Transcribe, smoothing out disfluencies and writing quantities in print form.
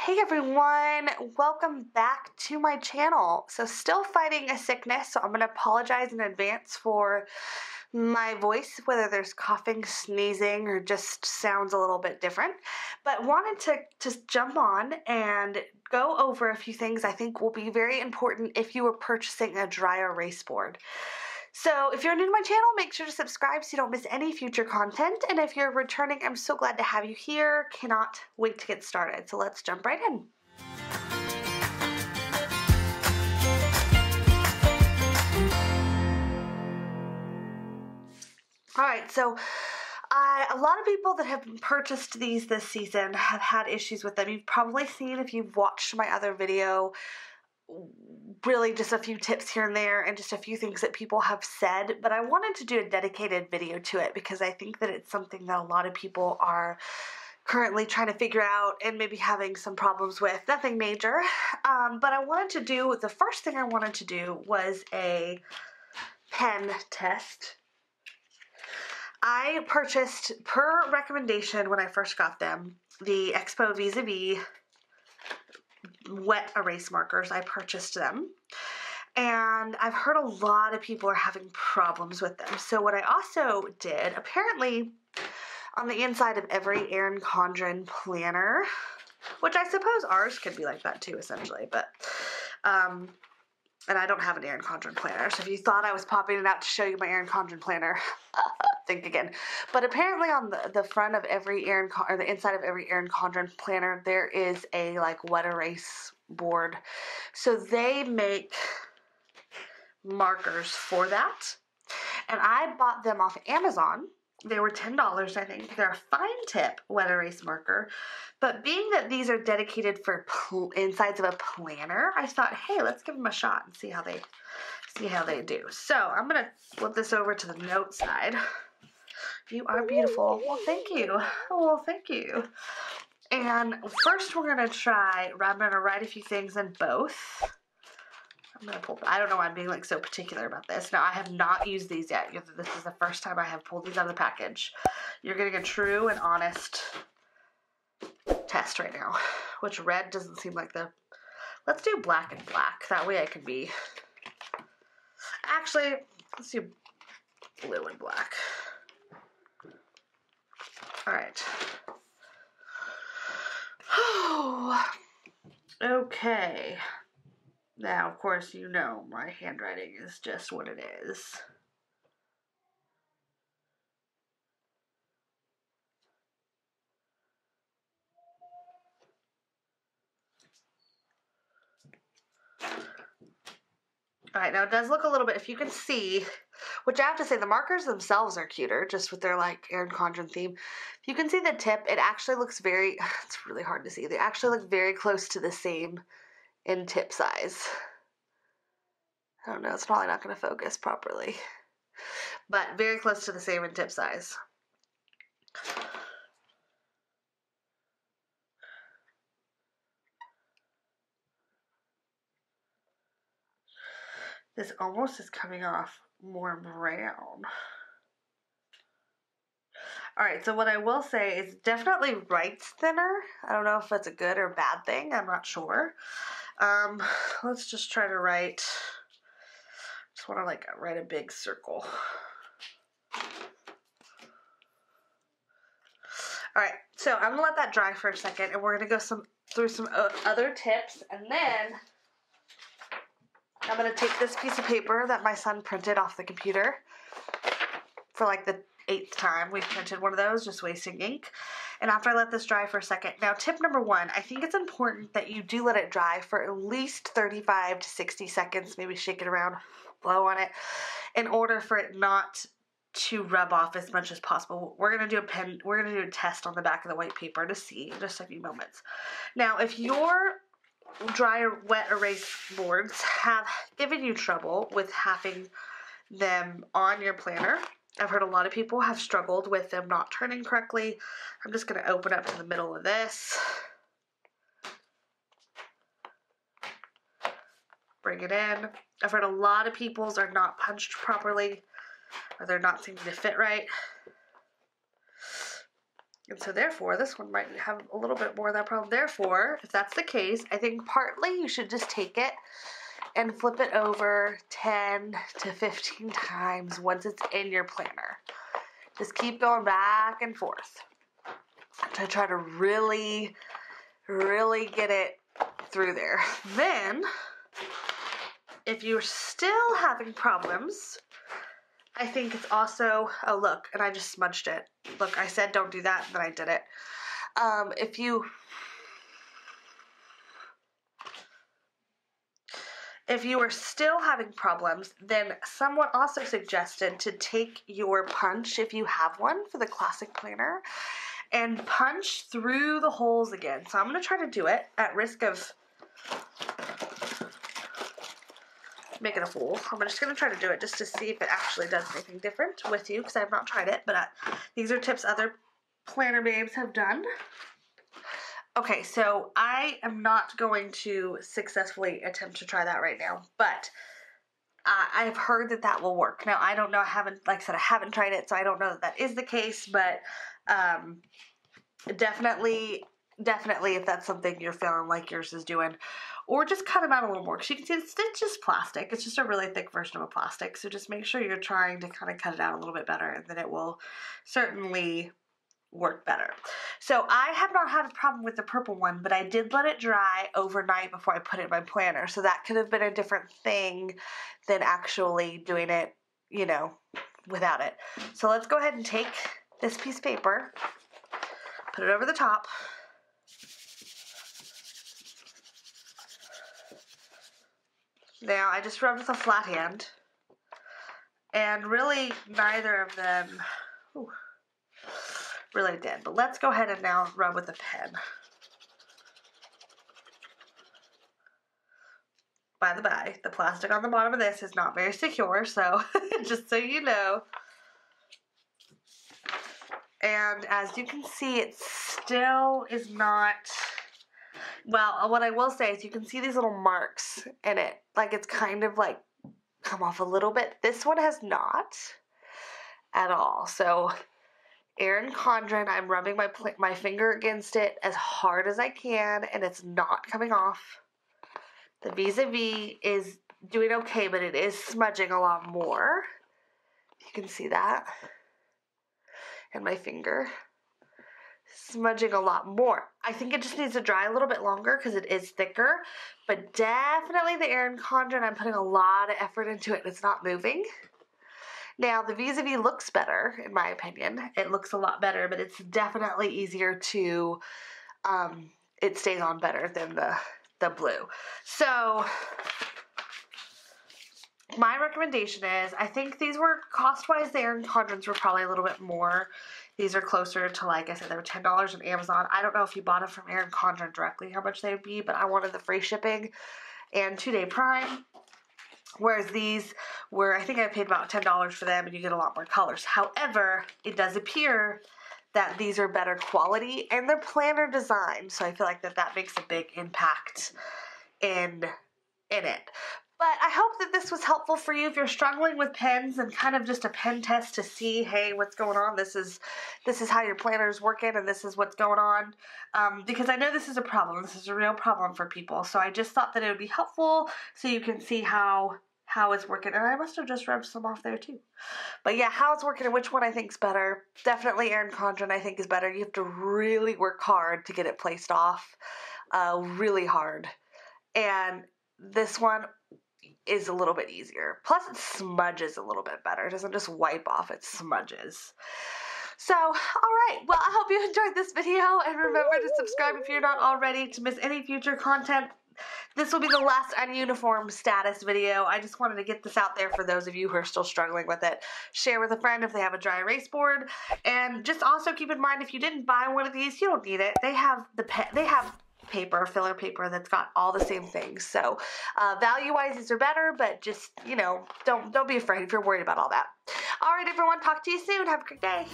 Hey everyone, welcome back to my channel. So still fighting a sickness, so I'm going to apologize in advance for my voice, whether there's coughing, sneezing, or just sounds a little bit different. But wanted to just jump on and go over a few things I think will be very important if you are purchasing a dry erase board. So if you're new to my channel, make sure to subscribe so you don't miss any future content. And if you're returning, I'm so glad to have you here. Cannot wait to get started. So let's jump right in. All right, so a lot of people that have purchased these this season have had issues with them. You've probably seen, if you've watched my other video, really just a few tips here and there and just a few things that people have said, but I wanted to do a dedicated video to it because I think that it's something that a lot of people are currently trying to figure out and maybe having some problems with. Nothing major, but I wanted to do, the first thing I wanted to do was a pen test. I purchased, per recommendation when I first got them, the Expo Vis-a-Vis wet erase markers. I purchased them, and I've heard a lot of people are having problems with them. So what I also did, apparently on the inside of every Erin Condren planner, which I suppose ours could be like that too, essentially, but and I don't have an Erin Condren planner, so if you thought I was popping it out to show you my Erin Condren planner, think again. But apparently on the front of every or the inside of every Erin Condren planner, there is a like wet erase board. So they make markers for that. And I bought them off Amazon. They were $10, I think. They're a fine tip wet erase marker. But being that these are dedicated for insides of a planner, I thought, hey, let's give them a shot and see how they do. So I'm going to flip this over to the note side. You are beautiful. Well, thank you. Well, thank you. And first we're going to try, I'm going to write a few things in both. I'm going to pull, I don't know why I'm being like so particular about this. Now, I have not used these yet. This is the first time I have pulled these out of the package. You're getting a true and honest test right now, which red doesn't seem like the, let's do black and black. That way I can be, actually, let's do blue and black. All right. Okay. Now, of course, you know my handwriting is just what it is. All right, now it does look a little bit, if you can see, which I have to say, the markers themselves are cuter, just with their like Erin Condren theme. If you can see the tip, it actually looks very, it's really hard to see. They actually look very close to the same in tip size. I don't know, it's probably not going to focus properly, but very close to the same in tip size. This almost is coming off more brown. Alright, so what I will say is definitely writes thinner. I don't know if that's a good or bad thing. I'm not sure. Let's just try to write. Just want to like write a big circle. Alright, so I'm going to let that dry for a second, and we're going to go through some other tips, and then I'm going to take this piece of paper that my son printed off the computer for like the 8th time we've printed one of those, just wasting ink. And after I let this dry for a second, now tip number 1, I think it's important that you do let it dry for at least 35 to 60 seconds, maybe shake it around, blow on it, in order for it not to rub off as much as possible. We're going to do a test on the back of the white paper to see in just a few moments. Now, if your dry wet erase boards have given you trouble with having them on your planner, I've heard a lot of people have struggled with them not turning correctly. I'm just going to open up to the middle of this, bring it in. I've heard a lot of people's are not punched properly, or they're not seeming to fit right. And so therefore, this one might have a little bit more of that problem. Therefore, if that's the case, I think partly you should just take it and flip it over 10 to 15 times once it's in your planner. Just keep going back and forth to try to really, really get it through there. Then, if you're still having problems, I think it's also, oh look, and I just smudged it. Look, I said don't do that, and then I did it. If you are still having problems, then someone also suggested to take your punch, if you have one, for the classic planner, and punch through the holes again. So I'm going to try to do it at risk of making a fool. I'm just going to try to do it just to see if it actually does anything different with you, because I have not tried it, but these are tips other planner babes have done. Okay, so I am not going to successfully attempt to try that right now, but I've heard that that will work. Now, I don't know, like I said, I haven't tried it, so I don't know that that is the case, but definitely if that's something you're feeling like yours is doing, or just cut them out a little more, because you can see it's just plastic. It's just a really thick version of a plastic, so just make sure you're trying to kind of cut it out a little bit better, and then it will certainly work better. So I have not had a problem with the purple one, but I did let it dry overnight before I put it in my planner, so that could have been a different thing than actually doing it, you know, without it. So let's go ahead and take this piece of paper, put it over the top, now I just rubbed with a flat hand, and really neither of them really did, but let's go ahead and now rub with a pen. By the by, the plastic on the bottom of this is not very secure, so just so you know. And as you can see, it still is not, well, what I will say is you can see these little marks in it, like it's kind of like come off a little bit. This one has not at all, so Erin Condren, I'm rubbing my finger against it as hard as I can, and it's not coming off. The vis-a-vis is doing okay, but it is smudging a lot more. You can see that. And my finger smudging a lot more. I think it just needs to dry a little bit longer because it is thicker, but definitely the Erin Condren, I'm putting a lot of effort into it, and it's not moving. Now, the vis-a-vis looks better, in my opinion. It looks a lot better, but it's definitely easier to, it stays on better than the blue. So, my recommendation is, I think these were, cost-wise, the Erin Condrens were probably a little bit more. These are closer to, like I said, they were $10 on Amazon. I don't know if you bought them from Erin Condren directly, how much they would be, but I wanted the free shipping and 2-day Prime. Whereas these were, I think I paid about $10 for them, and you get a lot more colors. However, it does appear that these are better quality, and they're planner design, so I feel like that makes a big impact in it. But I hope that this was helpful for you if you're struggling with pens and kind of just a pen test to see, hey, what's going on? This is how your planner is working, and this is what's going on. Because I know this is a problem. This is a real problem for people. So I just thought that it would be helpful so you can see how it's working. And I must have just rubbed some off there too. But yeah, how it's working and which one I think is better. Definitely Erin Condren I think is better. You have to really work hard to get it placed off. Really hard. And this one is a little bit easier. Plus it smudges a little bit better. It doesn't just wipe off, it smudges. So, alright, well I hope you enjoyed this video, and remember to subscribe if you're not already to miss any future content. This will be the last ununiform status video. I just wanted to get this out there for those of you who are still struggling with it. Share with a friend if they have a dry erase board, and just also keep in mind if you didn't buy one of these, you don't need it. They have paper, filler paper that's got all the same things. So value-wise, these are better, but just, you know, don't be afraid if you're worried about all that. All right, everyone, talk to you soon. Have a great day.